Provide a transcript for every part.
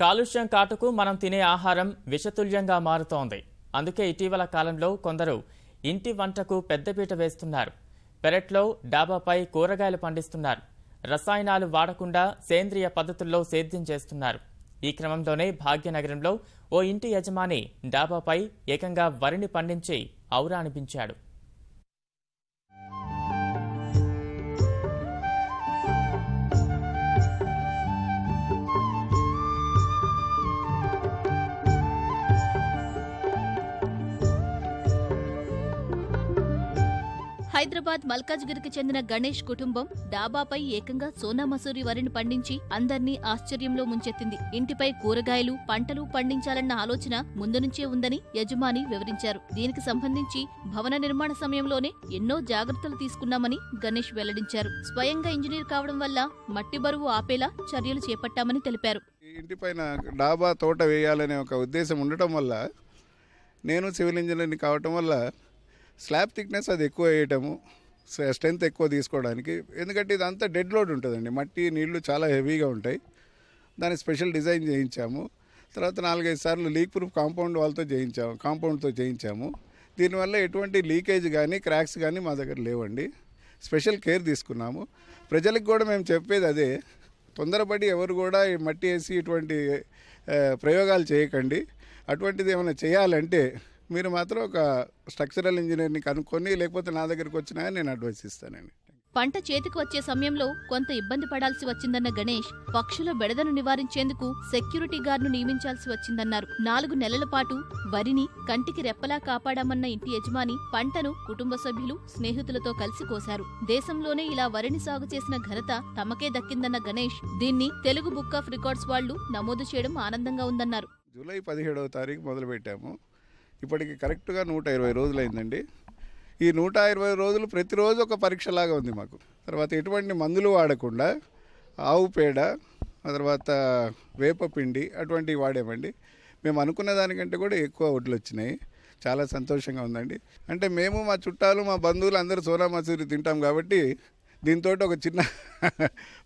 కాలుష్యం కాటుకు మనం తినే ఆహారం విషతుల్యంగా మారుతోంది. అందుకే ఇటీవల కాలంలో కొందరు ఇంటి వంటకు పెద్దపీట వేస్తున్నారు. పెరట్లో డాబాపై కూరగాయలు పండిస్తున్నారు. రసాయనాలు వాడకుండా సేంద్రియ పద్ధతుల్లో సేద్యం చేస్తున్నారు. ఈ క్రమంలోనే భాగ్యనగరంలో ఓ ఇంటి యజమాని డాబాపై ఏకంగా వరిని పండించి ఔరా అనిపించాడు. హైదరాబాద్ మల్కాజ్గిరికి చెందిన గణేష్ కుటుంబం డాబాపై ఏకంగా సోనా మసూరి వరిని పండించి అందర్నీ ఆశ్చర్యంలో ముంచెత్తింది. ఇంటిపై కూరగాయలు, పంటలు పండించాలన్న ఆలోచన ముందు నుంచే ఉందని యజమాని వివరించారు. దీనికి సంబంధించి భవన నిర్మాణ సమయంలోనే ఎన్నో జాగ్రత్తలు తీసుకున్నామని గణేష్ వెల్లడించారు. స్వయంగా ఇంజనీర్ కావడం వల్ల మట్టి బరువు ఆపేలా చర్యలు చేపట్టామని తెలిపారు. ఇంటిపైన డాబా తోట వేయాలనే ఒక ఉద్దేశం ఉండటం వల్ల, నేను సివిల్ ఇంజనీర్ని కావటం వల్ల స్లాబ్ థిక్నెస్ అది ఎక్కువ వేయటము, స్ట్రెంత్ ఎక్కువ తీసుకోవడానికి. ఎందుకంటే ఇదంతా డెడ్ లోడ్ ఉంటుందండి, మట్టి నీళ్లు చాలా హెవీగా ఉంటాయి. దాన్ని స్పెషల్ డిజైన్ చేయించాము. తర్వాత 4-5 సార్లు లీక్ ప్రూఫ్ కాంపౌండ్తో చేయించాము. దీనివల్ల ఎటువంటి లీకేజ్ కానీ క్రాక్స్ కానీ మా దగ్గర లేవండి. స్పెషల్ కేర్ తీసుకున్నాము. ప్రజలకు కూడా మేము చెప్పేది అదే, తొందరపడి ఎవరు కూడా ఈ మట్టి వేసి ఇటువంటి ప్రయోగాలు చేయకండి. అటువంటిది ఏమైనా చేయాలంటే మీరు మాత్రం ఒక స్ట్రక్చరల్ ఇంజనీర్ని కనుక్కొని, లేకపోతే నా దగ్గరికి వచ్చినా నేను అడ్వైస్ ఇస్తానండి. పంట చేతికి వచ్చే సమయంలో కొంత ఇబ్బంది పడాల్సి వచ్చిందన్న గణేష్, పక్షుల బెడదను నివారించేందుకు సెక్యూరిటీ గార్డును నియమించాల్సి వచ్చిందన్నారు. 4 నెలల పాటు వరిని కంటికి రెప్పలా కాపాడామన్న ఇంటి యజమాని పంటను కుటుంబ సభ్యులు, స్నేహితులతో కలిసి కోశారు. దేశంలోనే ఇలా వరిని సాగు చేసిన ఘనత తమకే దక్కిందన్న గణేష్, దీన్ని తెలుగు బుక్ ఆఫ్ రికార్డ్స్ వాళ్లు నమోదు చేయడం ఆనందంగా ఉందన్నారు. జూలై 17వ తారీఖు మొదలుపెట్టాము. ఇప్పటికి కరెక్ట్గా 120 రోజులైందండి. ఈ 120 రోజులు ప్రతిరోజు ఒక పరీక్షలాగా ఉంది మాకు. తర్వాత ఎటువంటి మందులు వాడకుండా ఆవు పేడ, ఆ తర్వాత వేపపిండి అటువంటివి వాడామండి. మేము అనుకున్న దానికంటే కూడా ఎక్కువ వడ్లు వచ్చినాయి. చాలా సంతోషంగా ఉందండి. అంటే మేము, మా చుట్టాలు, మా బంధువులు అందరూ సోనా మసూరి తింటాం కాబట్టి దీంతో ఒక చిన్న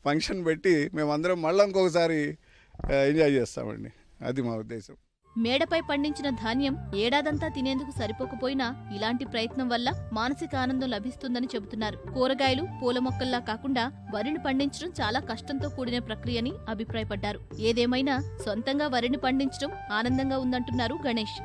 ఫంక్షన్ పెట్టి మేమందరం మళ్ళీ ఇంకొకసారి ఎంజాయ్ చేస్తామండి. అది మా ఉద్దేశం. మేడపై పండించిన ధాన్యం ఏడాదంతా తినేందుకు సరిపోకపోయినా ఇలాంటి ప్రయత్నం వల్ల మానసిక ఆనందం లభిస్తుందని చెబుతున్నారు. కూరగాయలు, పూల మొక్కల్లా కాకుండా వరిని పండించడం చాలా కష్టంతో కూడిన ప్రక్రియని అభిప్రాయపడ్డారు. ఏదేమైనా సొంతంగా వరిని పండించడం ఆనందంగా ఉందంటున్నారు గణేష్.